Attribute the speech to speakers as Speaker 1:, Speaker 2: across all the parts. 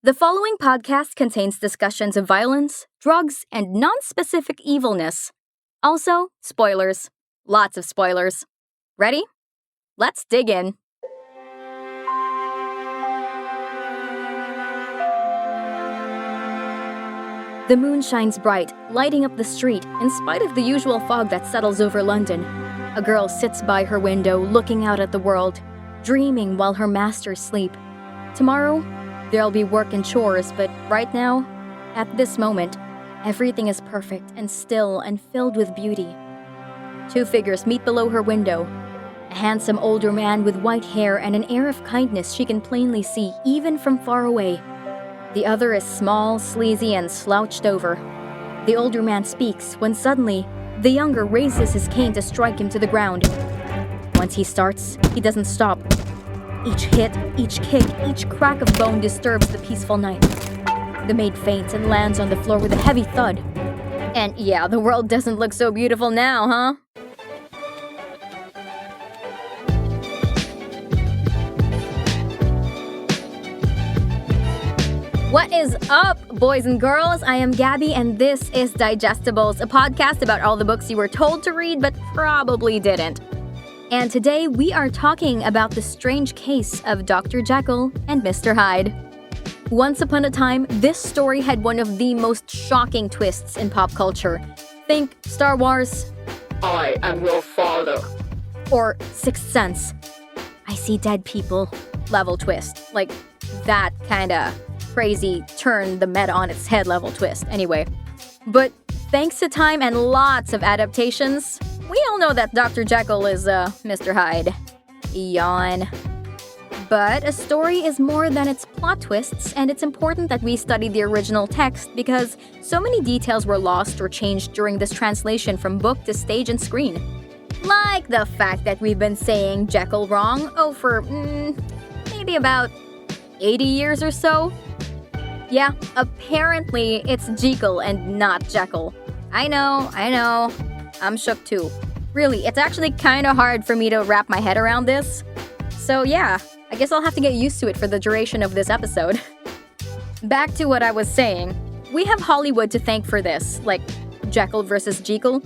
Speaker 1: The following podcast contains discussions of violence, drugs, and non-specific evilness. Also, spoilers. Lots of spoilers. Ready? Let's dig in. The moon shines bright, lighting up the street, in spite of the usual fog that settles over London. A girl sits by her window, looking out at the world, dreaming while her masters sleep. Tomorrow, there'll be work and chores, but right now, at this moment, everything is perfect and still and filled with beauty. Two figures meet below her window. A handsome older man with white hair and an air of kindness she can plainly see even from far away. The other is small, sleazy, and slouched over. The older man speaks when suddenly, the younger raises his cane to strike him to the ground. Once he starts, he doesn't stop. Each hit, each kick, each crack of bone disturbs the peaceful night. The maid faints and lands on the floor with a heavy thud. And yeah, the world doesn't look so beautiful now, huh? What is up, boys and girls? I am Gabby, and this is Digestibles, a podcast about all the books you were told to read but probably didn't. And today we are talking about the strange case of Dr. Jekyll and Mr. Hyde. Once upon a time, this story had one of the most shocking twists in pop culture. Think Star Wars.
Speaker 2: I am your father.
Speaker 1: Or Sixth Sense. I see dead people level twist. Like that kinda crazy turn the meta on its head level twist. Anyway. But thanks to time and lots of adaptations, we all know that Dr. Jekyll is, Mr. Hyde. Yawn. But a story is more than its plot twists, and it's important that we study the original text because so many details were lost or changed during this translation from book to stage and screen. Like the fact that we've been saying Jekyll wrong, for maybe about 80 years or so. Yeah, apparently it's Jekyll and not Jekyll. I know. I'm shook too. Really, it's actually kinda hard for me to wrap my head around this. So yeah, I guess I'll have to get used to it for the duration of this episode. Back to what I was saying. We have Hollywood to thank for this, like Jekyll versus Jekyll.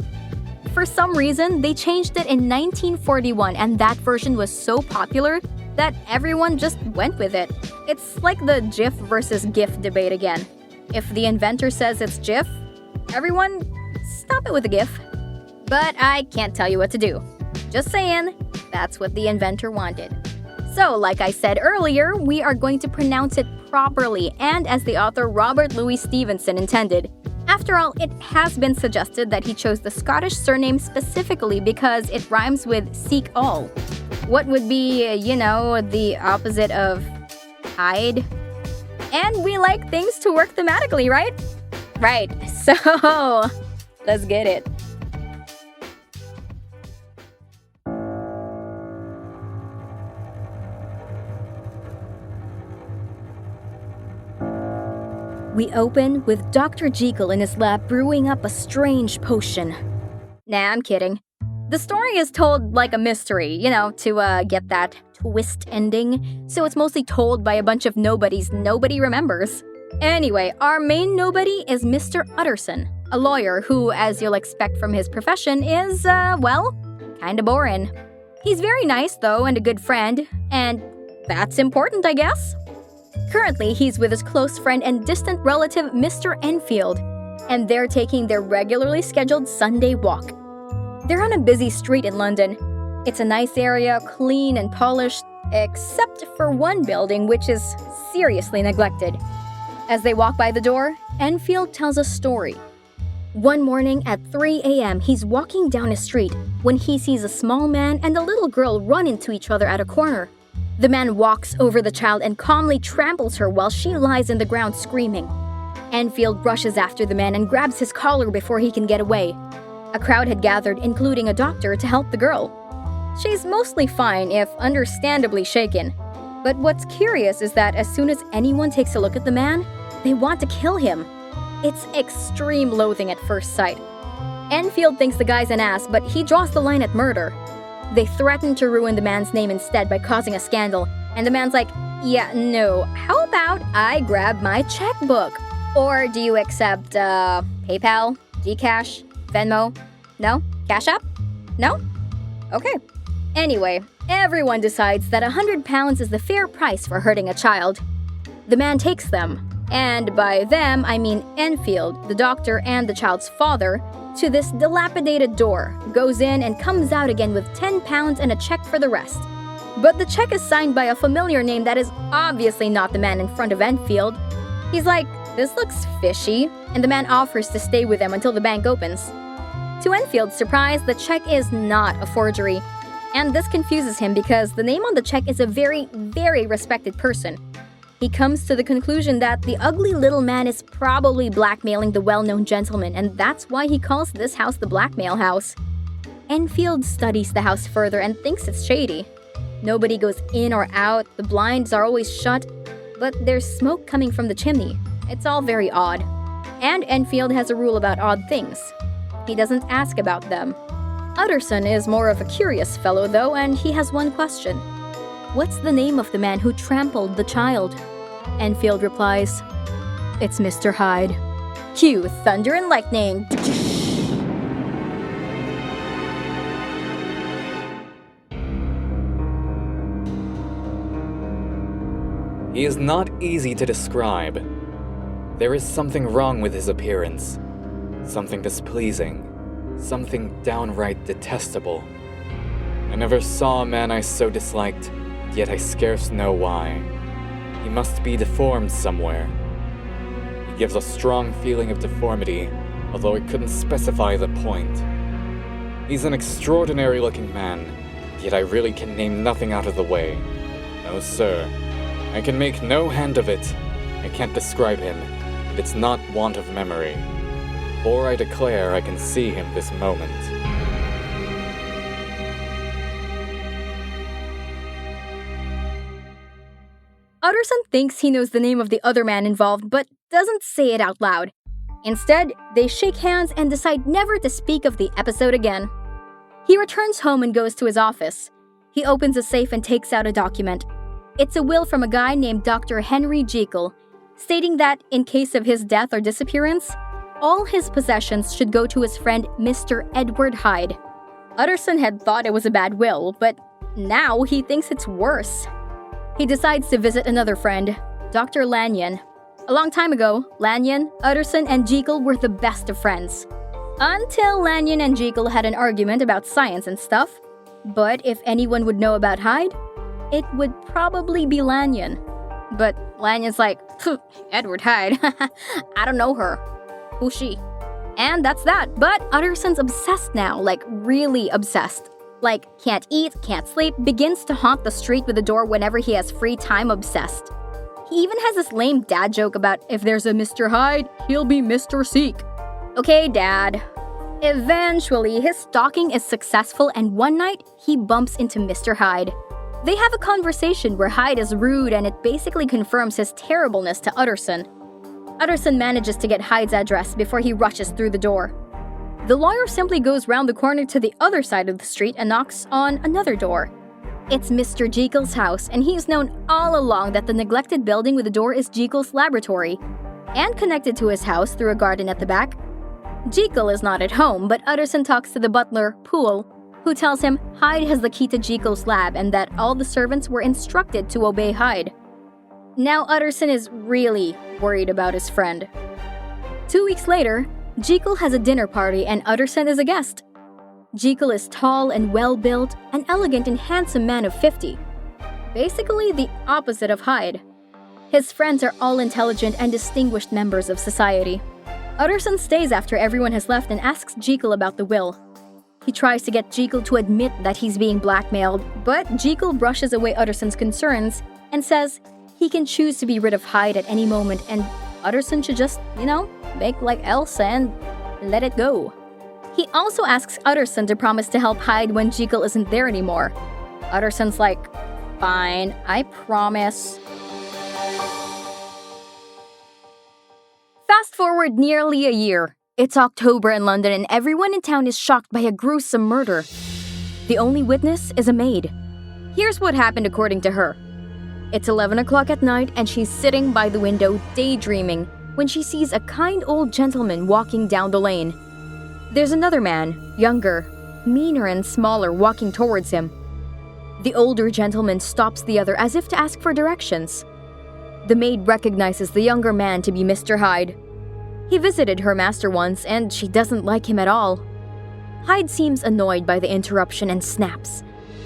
Speaker 1: For some reason, they changed it in 1941 and that version was so popular that everyone just went with it. It's like the GIF versus GIF debate again. If the inventor says it's GIF, everyone stop it with the GIF. But I can't tell you what to do. Just saying, that's what the inventor wanted. So, like I said earlier, we are going to pronounce it properly and as the author Robert Louis Stevenson intended. After all, it has been suggested that he chose the Scottish surname specifically because it rhymes with seek all. What would be, the opposite of Hyde? And we like things to work thematically, right? Right, so let's get it. We open with Dr. Jekyll in his lab brewing up a strange potion. Nah, I'm kidding. The story is told like a mystery, to get that twist ending, so it's mostly told by a bunch of nobodies nobody remembers. Anyway, our main nobody is Mr. Utterson, a lawyer who, as you'll expect from his profession, is, kinda boring. He's very nice, though, and a good friend, and that's important, I guess. Currently, he's with his close friend and distant relative, Mr. Enfield, and they're taking their regularly scheduled Sunday walk. They're on a busy street in London. It's a nice area, clean and polished, except for one building which is seriously neglected. As they walk by the door, Enfield tells a story. One morning at 3 a.m., he's walking down a street when he sees a small man and a little girl run into each other at a corner. The man walks over the child and calmly tramples her while she lies in the ground screaming. Enfield rushes after the man and grabs his collar before he can get away. A crowd had gathered, including a doctor, to help the girl. She's mostly fine, if understandably shaken. But what's curious is that as soon as anyone takes a look at the man, they want to kill him. It's extreme loathing at first sight. Enfield thinks the guy's an ass, but he draws the line at murder. They threaten to ruin the man's name instead by causing a scandal, and the man's like, Yeah, no. How about I grab my checkbook? Or do you accept, PayPal, Gcash, Venmo? No? Cash App? No? Okay. Anyway, everyone decides that £100 is the fair price for hurting a child. The man takes them, and by them I mean Enfield, the doctor and the child's father, to this dilapidated door, goes in and comes out again with £10 and a check for the rest. But the check is signed by a familiar name that is obviously not the man in front of Enfield. He's like, "This looks fishy," and the man offers to stay with him until the bank opens. To Enfield's surprise, the check is not a forgery. And this confuses him because the name on the check is a very, very respected person. He comes to the conclusion that the ugly little man is probably blackmailing the well-known gentleman, and that's why he calls this house the blackmail house. Enfield studies the house further and thinks it's shady. Nobody goes in or out, the blinds are always shut, but there's smoke coming from the chimney. It's all very odd. And Enfield has a rule about odd things. He doesn't ask about them. Utterson is more of a curious fellow though, and he has one question. What's the name of the man who trampled the child? Enfield replies, "It's Mr. Hyde." Cue thunder and lightning.
Speaker 3: He is not easy to describe. There is something wrong with his appearance. Something displeasing. Something downright detestable. I never saw a man I so disliked, yet I scarce know why. He must be deformed somewhere. He gives a strong feeling of deformity, although I couldn't specify the point. He's an extraordinary-looking man, yet I really can name nothing out of the way. No, sir. I can make no hand of it. I can't describe him, and it's not want of memory. For I declare I can see him this moment.
Speaker 1: Utterson thinks he knows the name of the other man involved, but doesn't say it out loud. Instead, they shake hands and decide never to speak of the episode again. He returns home and goes to his office. He opens a safe and takes out a document. It's a will from a guy named Dr. Henry Jekyll, stating that in case of his death or disappearance, all his possessions should go to his friend Mr. Edward Hyde. Utterson had thought it was a bad will, but now he thinks it's worse. He decides to visit another friend, Dr. Lanyon. A long time ago, Lanyon, Utterson, and Jekyll were the best of friends. Until Lanyon and Jekyll had an argument about science and stuff. But if anyone would know about Hyde, it would probably be Lanyon. But Lanyon's like, Edward Hyde, I don't know her. Who's she? And that's that. But Utterson's obsessed now, like really obsessed. Like, can't eat, can't sleep, begins to haunt the street with the door whenever he has free time, obsessed. He even has this lame dad joke about if there's a Mr. Hyde, he'll be Mr. Seek. Okay, Dad. Eventually, his stalking is successful and one night, he bumps into Mr. Hyde. They have a conversation where Hyde is rude and it basically confirms his terribleness to Utterson. Utterson manages to get Hyde's address before he rushes through the door. The lawyer simply goes round the corner to the other side of the street and knocks on another door. It's Mr. Jekyll's house, and he's known all along that the neglected building with the door is Jekyll's laboratory, and connected to his house through a garden at the back. Jekyll is not at home, but Utterson talks to the butler, Poole, who tells him Hyde has the key to Jekyll's lab and that all the servants were instructed to obey Hyde. Now Utterson is really worried about his friend. 2 weeks later, Jekyll has a dinner party and Utterson is a guest. Jekyll is tall and well-built, an elegant and handsome man of 50. Basically the opposite of Hyde. His friends are all intelligent and distinguished members of society. Utterson stays after everyone has left and asks Jekyll about the will. He tries to get Jekyll to admit that he's being blackmailed, but Jekyll brushes away Utterson's concerns and says he can choose to be rid of Hyde at any moment and Utterson should just, make like Elsa and let it go. He also asks Utterson to promise to help Hyde when Jekyll isn't there anymore. Utterson's like, fine, I promise. Fast forward nearly a year. It's October in London and everyone in town is shocked by a gruesome murder. The only witness is a maid. Here's what happened according to her. It's 11 o'clock at night and she's sitting by the window daydreaming when she sees a kind old gentleman walking down the lane. There's another man, younger, meaner and smaller, walking towards him. The older gentleman stops the other as if to ask for directions. The maid recognizes the younger man to be Mr. Hyde. He visited her master once and she doesn't like him at all. Hyde seems annoyed by the interruption and snaps.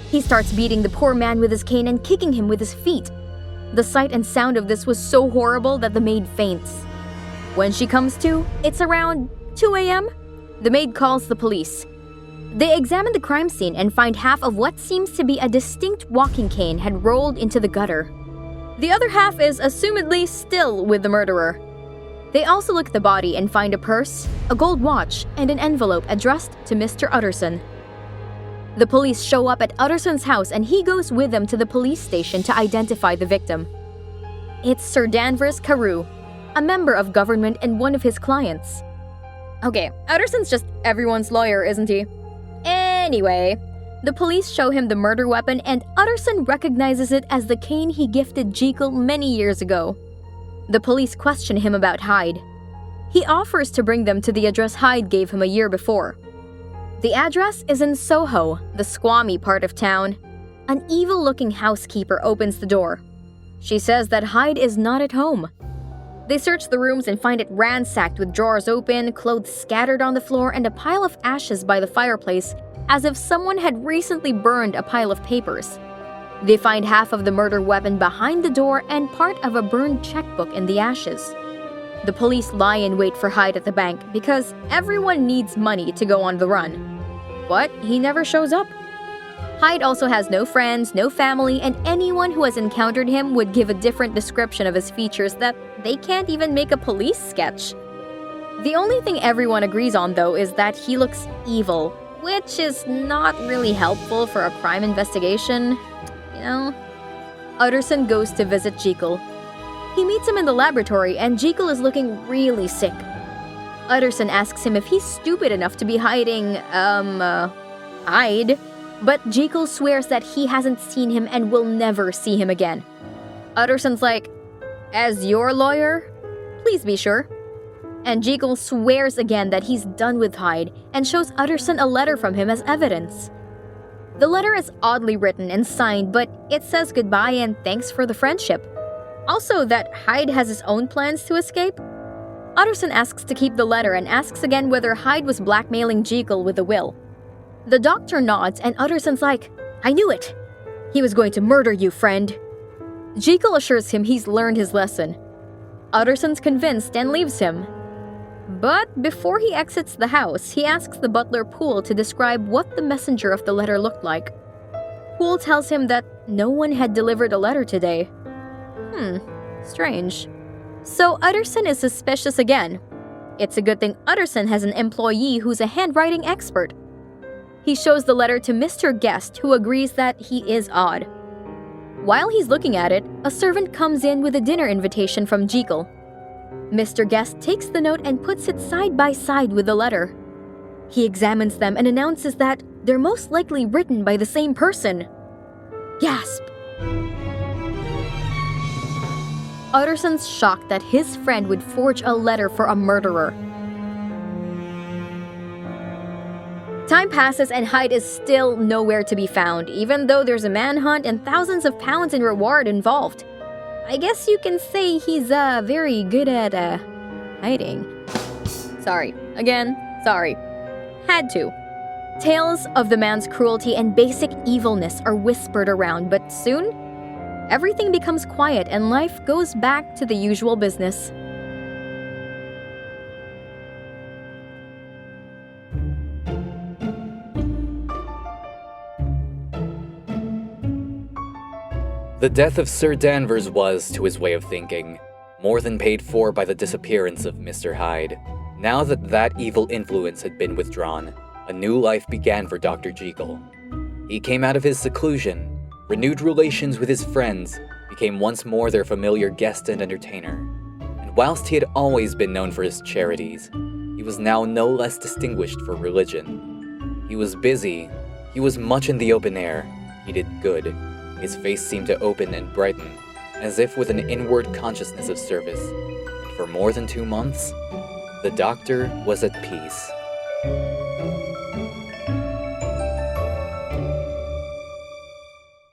Speaker 1: He starts beating the poor man with his cane and kicking him with his feet. The sight and sound of this was so horrible that the maid faints. When she comes to, it's around 2 a.m. The maid calls the police. They examine the crime scene and find half of what seems to be a distinct walking cane had rolled into the gutter. The other half is assumedly still with the murderer. They also look at the body and find a purse, a gold watch, and an envelope addressed to Mr. Utterson. The police show up at Utterson's house and he goes with them to the police station to identify the victim. It's Sir Danvers Carew, a member of government and one of his clients. Okay, Utterson's just everyone's lawyer, isn't he? Anyway, the police show him the murder weapon and Utterson recognizes it as the cane he gifted Jekyll many years ago. The police question him about Hyde. He offers to bring them to the address Hyde gave him a year before. The address is in Soho, the squammy part of town. An evil-looking housekeeper opens the door. She says that Hyde is not at home. They search the rooms and find it ransacked with drawers open, clothes scattered on the floor, and a pile of ashes by the fireplace, as if someone had recently burned a pile of papers. They find half of the murder weapon behind the door and part of a burned checkbook in the ashes. The police lie in wait for Hyde at the bank because everyone needs money to go on the run. But he never shows up. Hyde also has no friends, no family, and anyone who has encountered him would give a different description of his features that they can't even make a police sketch. The only thing everyone agrees on, though, is that he looks evil, which is not really helpful for a crime investigation, you know? Utterson goes to visit Jekyll. He meets him in the laboratory, and Jekyll is looking really sick. Utterson asks him if he's stupid enough to be hiding, Hyde, but Jekyll swears that he hasn't seen him and will never see him again. Utterson's like, "As your lawyer? Please be sure." And Jekyll swears again that he's done with Hyde and shows Utterson a letter from him as evidence. The letter is oddly written and signed, but it says goodbye and thanks for the friendship. Also that Hyde has his own plans to escape. Utterson asks to keep the letter and asks again whether Hyde was blackmailing Jekyll with the will. The doctor nods and Utterson's like, "I knew it! He was going to murder you, friend." Jekyll assures him he's learned his lesson. Utterson's convinced and leaves him. But before he exits the house, he asks the butler Poole to describe what the messenger of the letter looked like. Poole tells him that no one had delivered a letter today. Strange. So Utterson is suspicious again. It's a good thing Utterson has an employee who's a handwriting expert. He shows the letter to Mr. Guest, who agrees that he is odd. While he's looking at it, a servant comes in with a dinner invitation from Jekyll. Mr. Guest takes the note and puts it side by side with the letter. He examines them and announces that they're most likely written by the same person. Gasp! Utterson's shocked that his friend would forge a letter for a murderer. Time passes and Hyde is still nowhere to be found, even though there's a manhunt and thousands of pounds in reward involved. I guess you can say he's very good at hiding. Sorry. Had to. Tales of the man's cruelty and basic evilness are whispered around, but soon, everything becomes quiet and life goes back to the usual business.
Speaker 3: The death of Sir Danvers was, to his way of thinking, more than paid for by the disappearance of Mr. Hyde. Now that evil influence had been withdrawn, a new life began for Dr. Jekyll. He came out of his seclusion, renewed relations with his friends, became once more their familiar guest and entertainer. And whilst he had always been known for his charities, he was now no less distinguished for religion. He was busy, he was much in the open air, he did good. His face seemed to open and brighten, as if with an inward consciousness of service. For more than 2 months, the doctor was at peace.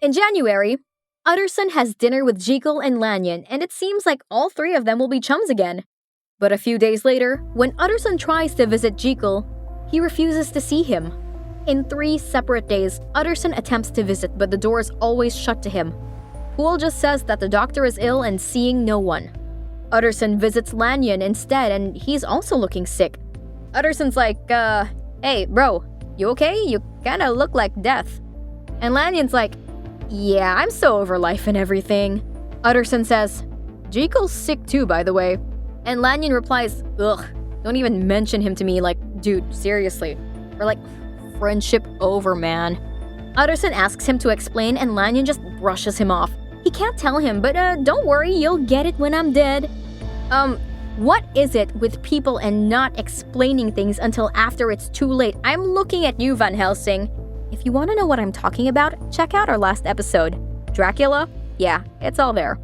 Speaker 1: In January, Utterson has dinner with Jekyll and Lanyon, and it seems like all three of them will be chums again. But a few days later, when Utterson tries to visit Jekyll, he refuses to see him. In 3 separate days, Utterson attempts to visit, but the door is always shut to him. Poole just says that the doctor is ill and seeing no one. Utterson visits Lanyon instead, and he's also looking sick. Utterson's like, hey, bro, you okay? You kinda look like death. And Lanyon's like, yeah, I'm so over life and everything. Utterson says, Jekyll's sick too, by the way. And Lanyon replies, ugh, don't even mention him to me, like, dude, seriously. We're like, friendship over, man. Utterson asks him to explain, and Lanyon just brushes him off. He can't tell him, but don't worry, you'll get it when I'm dead. What is it with people and not explaining things until after it's too late? I'm looking at you, Van Helsing. If you want to know what I'm talking about, check out our last episode. Dracula? Yeah, it's all there.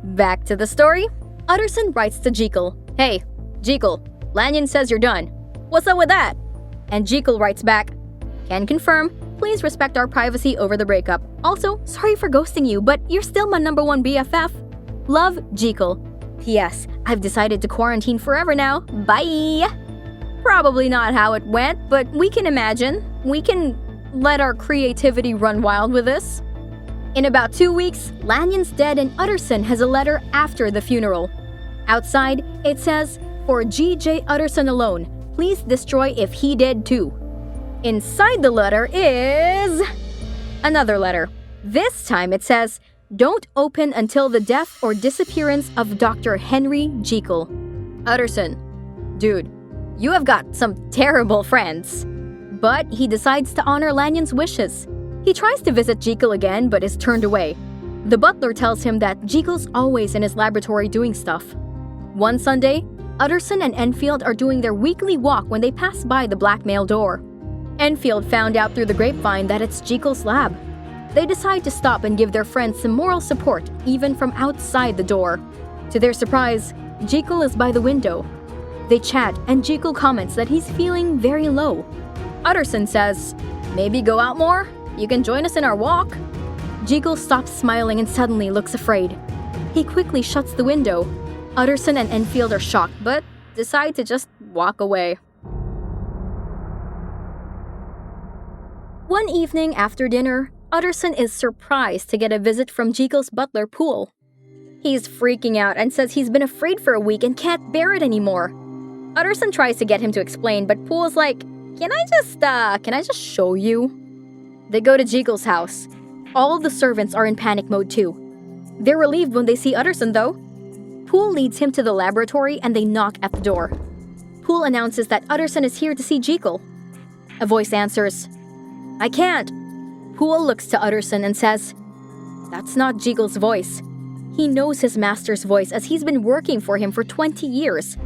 Speaker 1: Back to the story. Utterson writes to Jekyll, hey, Jekyll, Lanyon says you're done. What's up with that? And Jekyll writes back, can confirm, please respect our privacy over the breakup. Also, sorry for ghosting you, but you're still my #1 BFF. Love, Jekyll. P.S. I've decided to quarantine forever now. Bye! Probably not how it went, but we can imagine. We can let our creativity run wild with this. In about 2 weeks, Lanyon's dead and Utterson has a letter after the funeral. Outside, it says, for G.J. Utterson alone, please destroy if he did too. Inside the letter is another letter. This time it says, don't open until the death or disappearance of Dr. Henry Jekyll. Utterson, dude, you have got some terrible friends. But he decides to honor Lanyon's wishes. He tries to visit Jekyll again, but is turned away. The butler tells him that Jekyll's always in his laboratory doing stuff. One Sunday, Utterson and Enfield are doing their weekly walk when they pass by the blackmail door. Enfield found out through the grapevine that it's Jekyll's lab. They decide to stop and give their friends some moral support, even from outside the door. To their surprise, Jekyll is by the window. They chat, and Jekyll comments that he's feeling very low. Utterson says, maybe go out more? You can join us in our walk. Jekyll stops smiling and suddenly looks afraid. He quickly shuts the window. Utterson and Enfield are shocked, but decide to just walk away. One evening after dinner, Utterson is surprised to get a visit from Jekyll's butler, Poole. He's freaking out and says he's been afraid for a week and can't bear it anymore. Utterson tries to get him to explain, but Poole's like, can I just show you? They go to Jekyll's house. All of the servants are in panic mode too. They're relieved when they see Utterson though. Poole leads him to the laboratory and they knock at the door. Poole announces that Utterson is here to see Jekyll. A voice answers, I can't. Poole looks to Utterson and says, that's not Jekyll's voice. He knows his master's voice as he's been working for him for 20 years.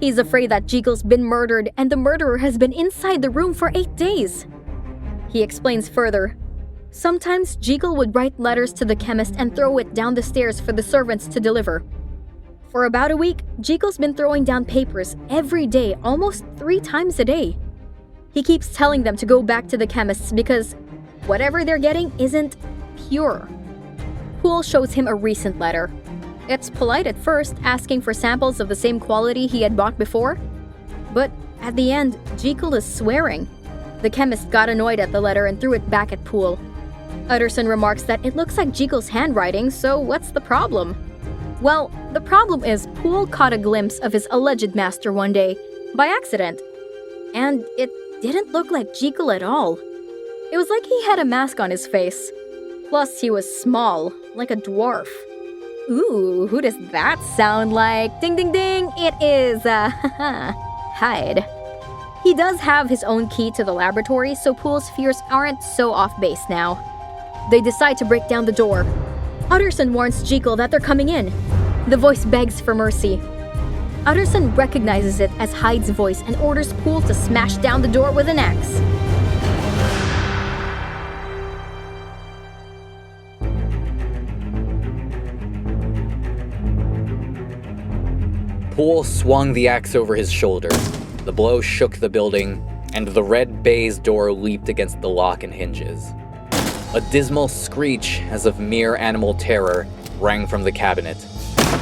Speaker 1: He's afraid that Jekyll's been murdered and the murderer has been inside the room for 8 days. He explains further. Sometimes Jekyll would write letters to the chemist and throw it down the stairs for the servants to deliver. For about a week, Jekyll's been throwing down papers every day, almost 3 times a day. He keeps telling them to go back to the chemists because whatever they're getting isn't pure. Poole shows him a recent letter. It's polite at first, asking for samples of the same quality he had bought before. But at the end, Jekyll is swearing. The chemist got annoyed at the letter and threw it back at Poole. Utterson remarks that it looks like Jekyll's handwriting, so what's the problem? Well, the problem is Poole caught a glimpse of his alleged master one day, by accident. And it didn't look like Jekyll at all. It was like he had a mask on his face. Plus, he was small, like a dwarf. Ooh, who does that sound like? Ding ding ding, it is, Hyde. He does have his own key to the laboratory, so Poole's fears aren't so off base now. They decide to break down the door. Utterson warns Jekyll that they're coming in. The voice begs for mercy. Utterson recognizes it as Hyde's voice and orders Poole to smash down the door with an axe.
Speaker 3: Poole swung the axe over his shoulder. The blow shook the building, and the red baize door leaped against the lock and hinges. A dismal screech, as of mere animal terror, rang from the cabinet.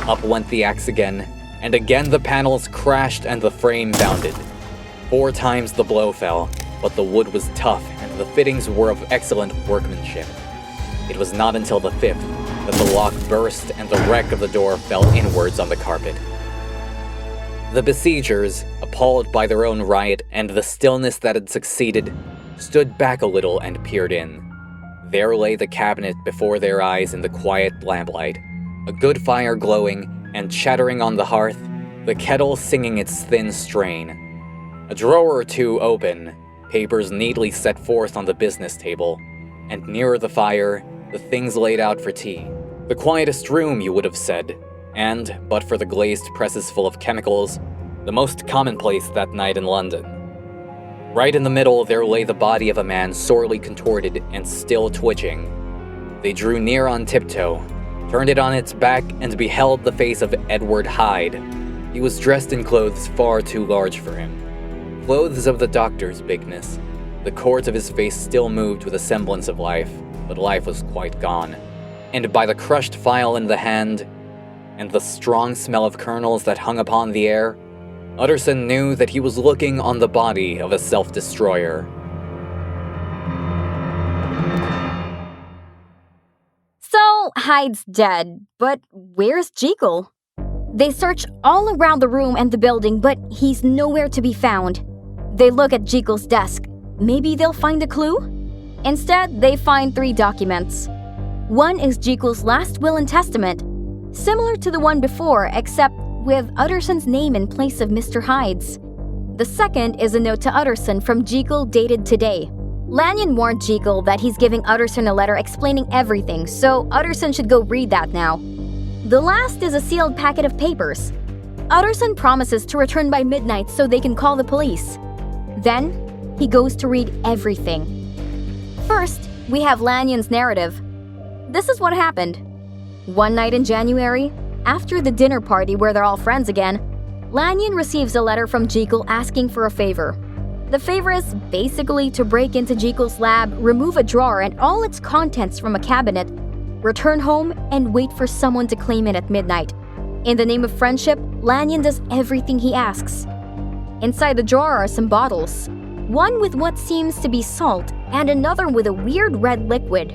Speaker 3: Up went the axe again, and again the panels crashed and the frame bounded. 4 times the blow fell, but the wood was tough and the fittings were of excellent workmanship. It was not until the 5th that the lock burst and the wreck of the door fell inwards on the carpet. The besiegers, appalled by their own riot and the stillness that had succeeded, stood back a little and peered in. There lay the cabinet before their eyes in the quiet lamplight, a good fire glowing and chattering on the hearth, the kettle singing its thin strain. A drawer or two open, papers neatly set forth on the business table, and nearer the fire, the things laid out for tea. The quietest room, you would have said, and, but for the glazed presses full of chemicals, the most commonplace that night in London. Right in the middle there lay the body of a man sorely contorted and still twitching. They drew near on tiptoe, turned it on its back, and beheld the face of Edward Hyde. He was dressed in clothes far too large for him. Clothes of the doctor's bigness. The cords of his face still moved with a semblance of life, but life was quite gone. And by the crushed file in the hand, and the strong smell of kernels that hung upon the air, Utterson knew that he was looking on the body of a self-destroyer.
Speaker 1: So, Hyde's dead, but where's Jekyll? They search all around the room and the building, but he's nowhere to be found. They look at Jekyll's desk. Maybe they'll find a clue? Instead, they find 3 documents. One is Jekyll's last will and testament, similar to the one before, except with Utterson's name in place of Mr. Hyde's. The second is a note to Utterson from Jekyll dated today. Lanyon warned Jekyll that he's giving Utterson a letter explaining everything, so Utterson should go read that now. The last is a sealed packet of papers. Utterson promises to return by midnight so they can call the police. Then, he goes to read everything. First, we have Lanyon's narrative. This is what happened. One night in January, after the dinner party where they're all friends again, Lanyon receives a letter from Jekyll asking for a favor. The favor is basically to break into Jekyll's lab, remove a drawer and all its contents from a cabinet, return home, and wait for someone to claim it at midnight. In the name of friendship, Lanyon does everything he asks. Inside the drawer are some bottles, one with what seems to be salt and another with a weird red liquid.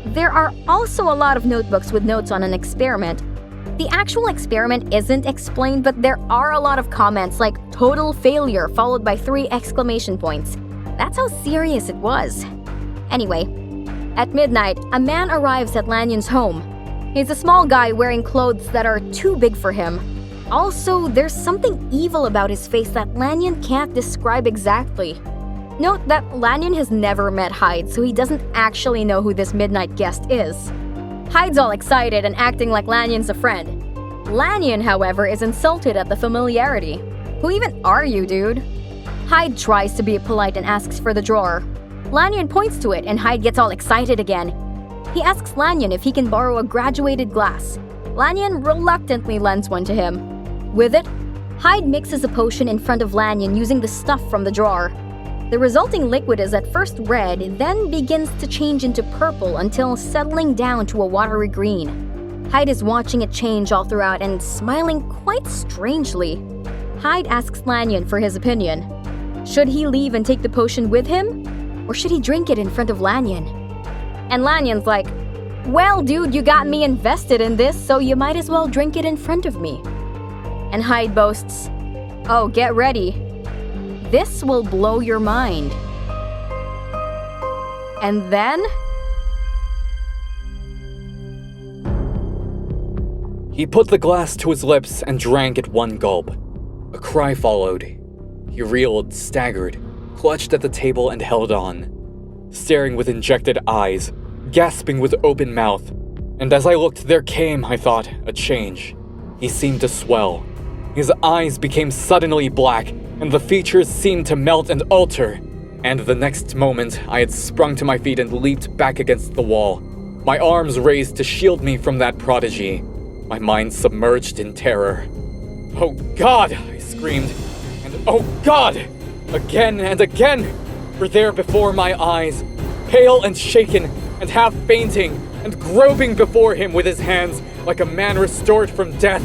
Speaker 1: There are also a lot of notebooks with notes on an experiment. The actual experiment isn't explained, but there are a lot of comments like total failure followed by 3 exclamation points. That's how serious it was. Anyway, at midnight, a man arrives at Lanyon's home. He's a small guy wearing clothes that are too big for him. Also, there's something evil about his face that Lanyon can't describe exactly. Note that Lanyon has never met Hyde, so he doesn't actually know who this midnight guest is. Hyde's all excited and acting like Lanyon's a friend. Lanyon, however, is insulted at the familiarity. Who even are you, dude? Hyde tries to be polite and asks for the drawer. Lanyon points to it and Hyde gets all excited again. He asks Lanyon if he can borrow a graduated glass. Lanyon reluctantly lends one to him. With it, Hyde mixes a potion in front of Lanyon using the stuff from the drawer. The resulting liquid is at first red, then begins to change into purple until settling down to a watery green. Hyde is watching it change all throughout and smiling quite strangely. Hyde asks Lanyon for his opinion. Should he leave and take the potion with him? Or should he drink it in front of Lanyon? And Lanyon's like, well, dude, you got me invested in this, so you might as well drink it in front of me. And Hyde boasts, oh, get ready. This will blow your mind. And then...
Speaker 3: He put the glass to his lips and drank at one gulp. A cry followed. He reeled, staggered, clutched at the table and held on, staring with injected eyes, gasping with open mouth. And as I looked, there came, I thought, a change. He seemed to swell. His eyes became suddenly black, and the features seemed to melt and alter. And the next moment, I had sprung to my feet and leaped back against the wall, my arms raised to shield me from that prodigy, my mind submerged in terror. "Oh God!" I screamed. And "Oh God!" again and again were there before my eyes, pale and shaken and half fainting and groping before him with his hands like a man restored from death.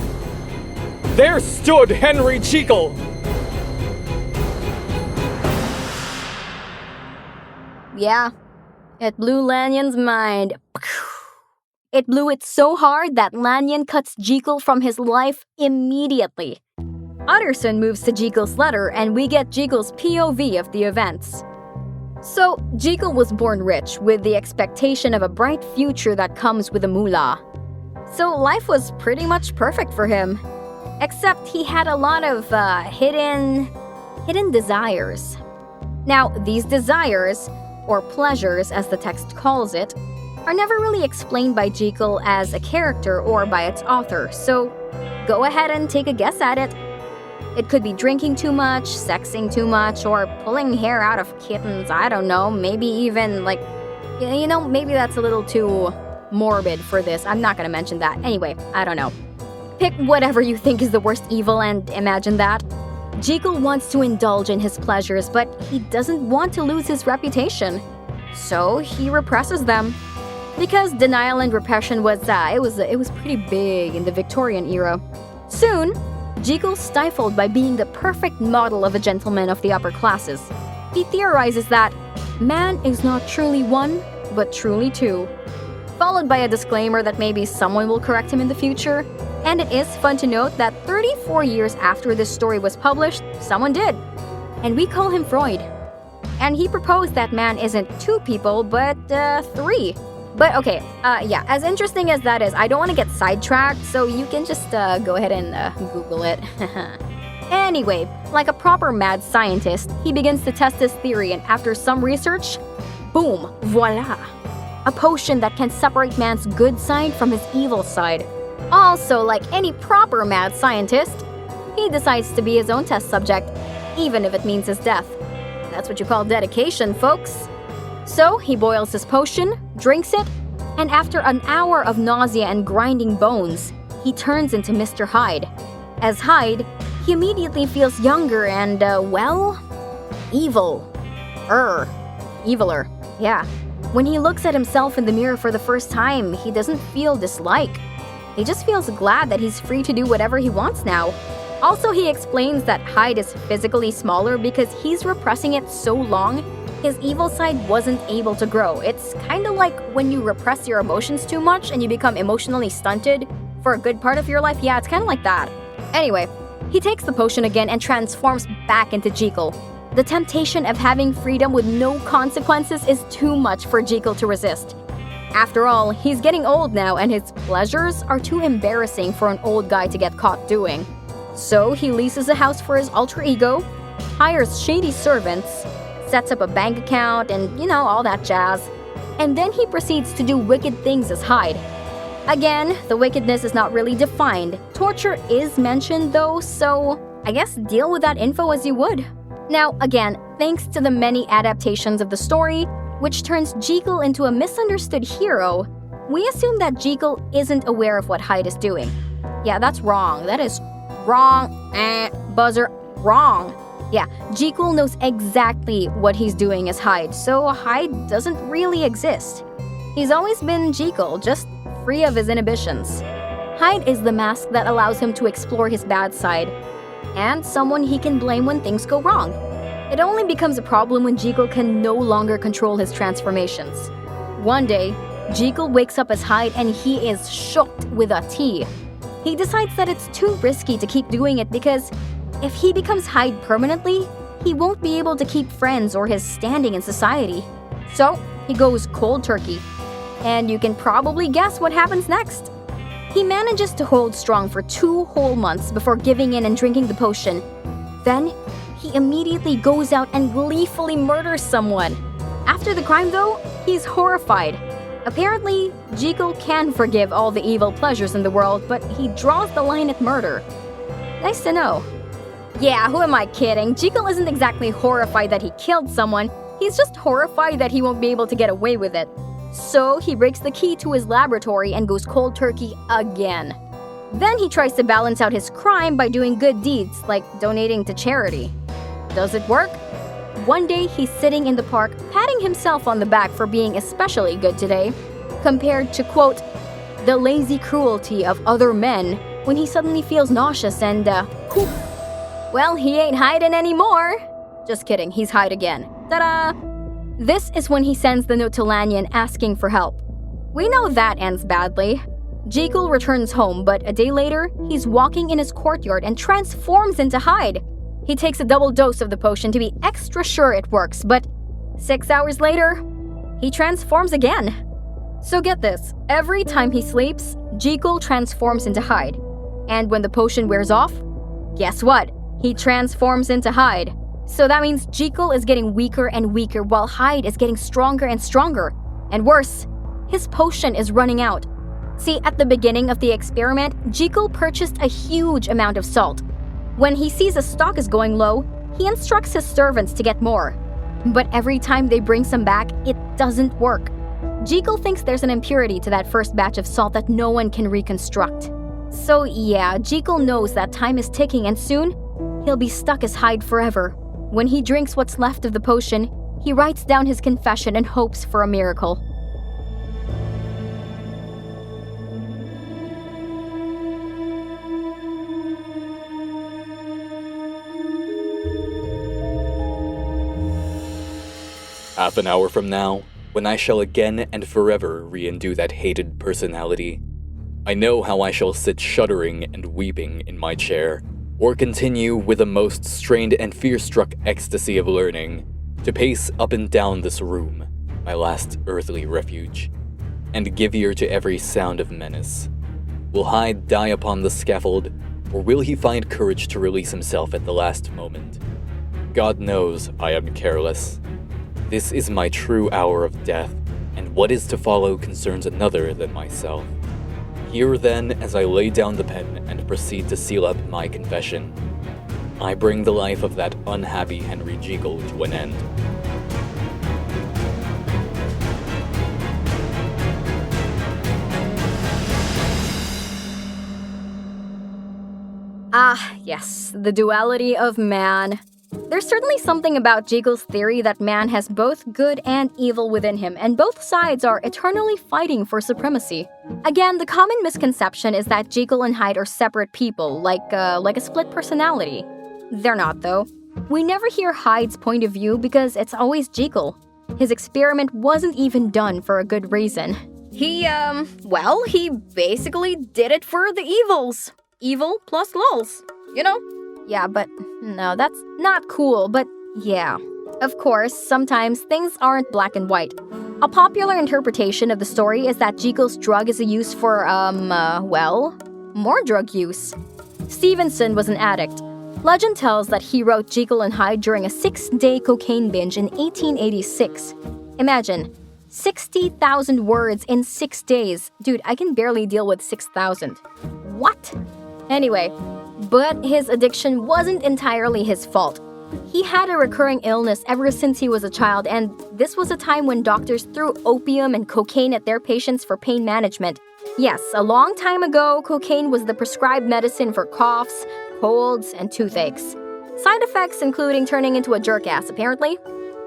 Speaker 3: There stood Henry Jekyll!
Speaker 1: Yeah, it blew Lanyon's mind. It blew it so hard that Lanyon cuts Jekyll from his life immediately. Utterson moves to Jekyll's letter, and we get Jekyll's POV of the events. So, Jekyll was born rich, with the expectation of a bright future that comes with a moolah. So, life was pretty much perfect for him. Except he had a lot of hidden desires. Now, these desires, or pleasures as the text calls it, are never really explained by Jekyll as a character or by its author, so go ahead and take a guess at it. It could be drinking too much, sexing too much, or pulling hair out of kittens, I don't know, maybe even maybe that's a little too morbid for this. I'm not gonna mention that. Anyway, I don't know. Pick whatever you think is the worst evil and imagine that. Jekyll wants to indulge in his pleasures, but he doesn't want to lose his reputation. So he represses them. Because denial and repression was pretty big in the Victorian era. Soon, Jekyll's stifled by being the perfect model of a gentleman of the upper classes. He theorizes that man is not truly one, but truly two. Followed by a disclaimer that maybe someone will correct him in the future. And it is fun to note that 34 years after this story was published, someone did. And we call him Freud. And he proposed that man isn't two people, but three. But okay, as interesting as that is, I don't want to get sidetracked, so you can just go ahead and Google it. Anyway, like a proper mad scientist, he begins to test his theory, and after some research, boom, voila! A potion that can separate man's good side from his evil side. Also, like any proper mad scientist, he decides to be his own test subject, even if it means his death. That's what you call dedication, folks. So, he boils his potion, drinks it, and after an hour of nausea and grinding bones, he turns into Mr. Hyde. As Hyde, he immediately feels younger and, evil. Eviler, yeah. When he looks at himself in the mirror for the first time, he doesn't feel dislike. He just feels glad that he's free to do whatever he wants now. Also, he explains that Hyde is physically smaller because he's repressing it so long, his evil side wasn't able to grow. It's kind of like when you repress your emotions too much and you become emotionally stunted for a good part of your life. Yeah, it's kind of like that. Anyway, he takes the potion again and transforms back into Jekyll. The temptation of having freedom with no consequences is too much for Jekyll to resist. After all, he's getting old now and his pleasures are too embarrassing for an old guy to get caught doing. So he leases a house for his alter ego, hires shady servants, sets up a bank account, and all that jazz. And then he proceeds to do wicked things as Hyde. Again, the wickedness is not really defined. Torture is mentioned though, so I guess deal with that info as you would. Now, again, thanks to the many adaptations of the story, which turns Jekyll into a misunderstood hero, we assume that Jekyll isn't aware of what Hyde is doing. Yeah, that's wrong. That is wrong. Buzzer, wrong. Yeah, Jekyll knows exactly what he's doing as Hyde, so Hyde doesn't really exist. He's always been Jekyll, just free of his inhibitions. Hyde is the mask that allows him to explore his bad side, and someone he can blame when things go wrong. It only becomes a problem when Jekyll can no longer control his transformations. One day, Jekyll wakes up as Hyde and he is shocked with a T. He decides that it's too risky to keep doing it because if he becomes Hyde permanently, he won't be able to keep friends or his standing in society. So, he goes cold turkey. And you can probably guess what happens next. He manages to hold strong for 2 whole months before giving in and drinking the potion. Then, he immediately goes out and gleefully murders someone. After the crime though, he's horrified. Apparently, Jekyll can forgive all the evil pleasures in the world, but he draws the line at murder. Nice to know. Yeah, who am I kidding? Jekyll isn't exactly horrified that he killed someone, he's just horrified that he won't be able to get away with it. So he breaks the key to his laboratory and goes cold turkey again. Then he tries to balance out his crime by doing good deeds, like donating to charity. Does it work? One day, he's sitting in the park, patting himself on the back for being especially good today, compared to, quote, the lazy cruelty of other men when he suddenly feels nauseous and, poop. Well, he ain't hiding anymore. Just kidding, he's Hyde again. Ta-da! This is when he sends the note to Lanyon asking for help. We know that ends badly. Jekyll returns home, but a day later, he's walking in his courtyard and transforms into Hyde. He takes a double dose of the potion to be extra sure it works, but 6 hours later, he transforms again. So get this, every time he sleeps, Jekyll transforms into Hyde. And when the potion wears off, guess what? He transforms into Hyde. So that means Jekyll is getting weaker and weaker while Hyde is getting stronger and stronger. And worse, his potion is running out. See, at the beginning of the experiment, Jekyll purchased a huge amount of salt. When he sees a stock is going low, he instructs his servants to get more. But every time they bring some back, it doesn't work. Jekyll thinks there's an impurity to that first batch of salt that no one can reconstruct. So yeah, Jekyll knows that time is ticking and soon, he'll be stuck as Hyde forever. When he drinks what's left of the potion, he writes down his confession and hopes for a miracle.
Speaker 3: Half an hour from now, when I shall again and forever re-undo that hated personality, I know how I shall sit shuddering and weeping in my chair, or continue with the most strained and fear-struck ecstasy of learning, to pace up and down this room, my last earthly refuge, and give ear to every sound of menace. Will Hyde die upon the scaffold, or will he find courage to release himself at the last moment? God knows I am careless. This is my true hour of death, and what is to follow concerns another than myself. Here then, as I lay down the pen and proceed to seal up my confession, I bring the life of that unhappy Henry Jekyll to an end.
Speaker 1: Ah, yes, the duality of man. There's certainly something about Jekyll's theory that man has both good and evil within him, and both sides are eternally fighting for supremacy. Again, the common misconception is that Jekyll and Hyde are separate people, like a split personality. They're not, though. We never hear Hyde's point of view because it's always Jekyll. His experiment wasn't even done for a good reason. He basically did it for the evils. Evil plus lols, you know? Yeah, but no, that's not cool, but yeah. Of course, sometimes things aren't black and white. A popular interpretation of the story is that Jekyll's drug is a use for, more drug use. Stevenson was an addict. Legend tells that he wrote Jekyll and Hyde during a 6-day cocaine binge in 1886. Imagine, 60,000 words in 6 days. Dude, I can barely deal with 6,000. What? Anyway, but his addiction wasn't entirely his fault. He had a recurring illness ever since he was a child, and this was a time when doctors threw opium and cocaine at their patients for pain management. Yes, a long time ago, cocaine was the prescribed medicine for coughs, colds, and toothaches. Side effects including turning into a jerk-ass, apparently.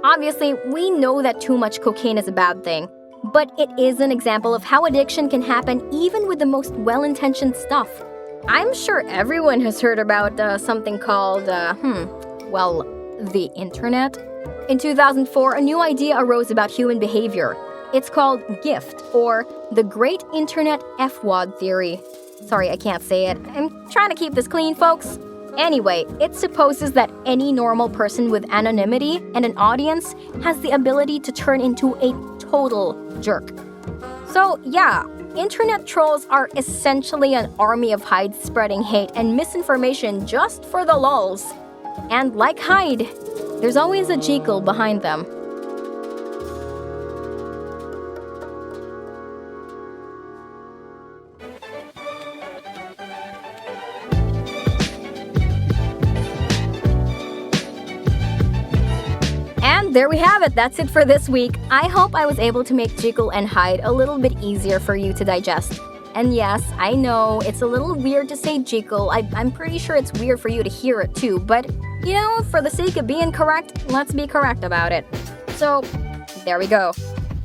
Speaker 1: Obviously, we know that too much cocaine is a bad thing, but it is an example of how addiction can happen even with the most well-intentioned stuff. I'm sure everyone has heard about something called, the internet. In 2004, a new idea arose about human behavior. It's called GIFT, or the Great Internet F-Word Theory. Sorry, I can't say it. I'm trying to keep this clean, folks. Anyway, it supposes that any normal person with anonymity and an audience has the ability to turn into a total jerk. So, yeah, internet trolls are essentially an army of Hyde spreading hate and misinformation just for the lulz. And like Hyde, there's always a Jekyll behind them. And there we have it. That's it for this week. I hope I was able to make Jekyll and Hyde a little bit easier for you to digest. And yes, I know it's a little weird to say Jekyll. I'm pretty sure it's weird for you to hear it too, but for the sake of being correct, let's be correct about it. So, there we go.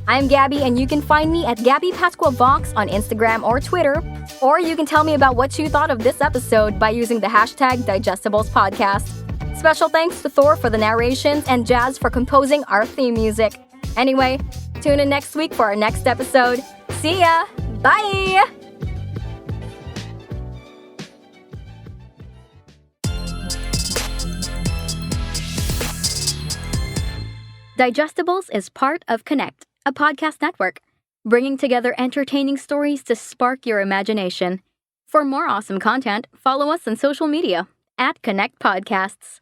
Speaker 1: I'm Gabby, and you can find me at Gabby Pasqua Vox on Instagram or Twitter, or you can tell me about what you thought of this episode by using the hashtag Digestibles Podcast. Special thanks to Thor for the narrations and Jazz for composing our theme music. Anyway, tune in next week for our next episode. See ya! Bye! Digestibles is part of Connect, a podcast network, bringing together entertaining stories to spark your imagination. For more awesome content, follow us on social media @Connect Podcasts.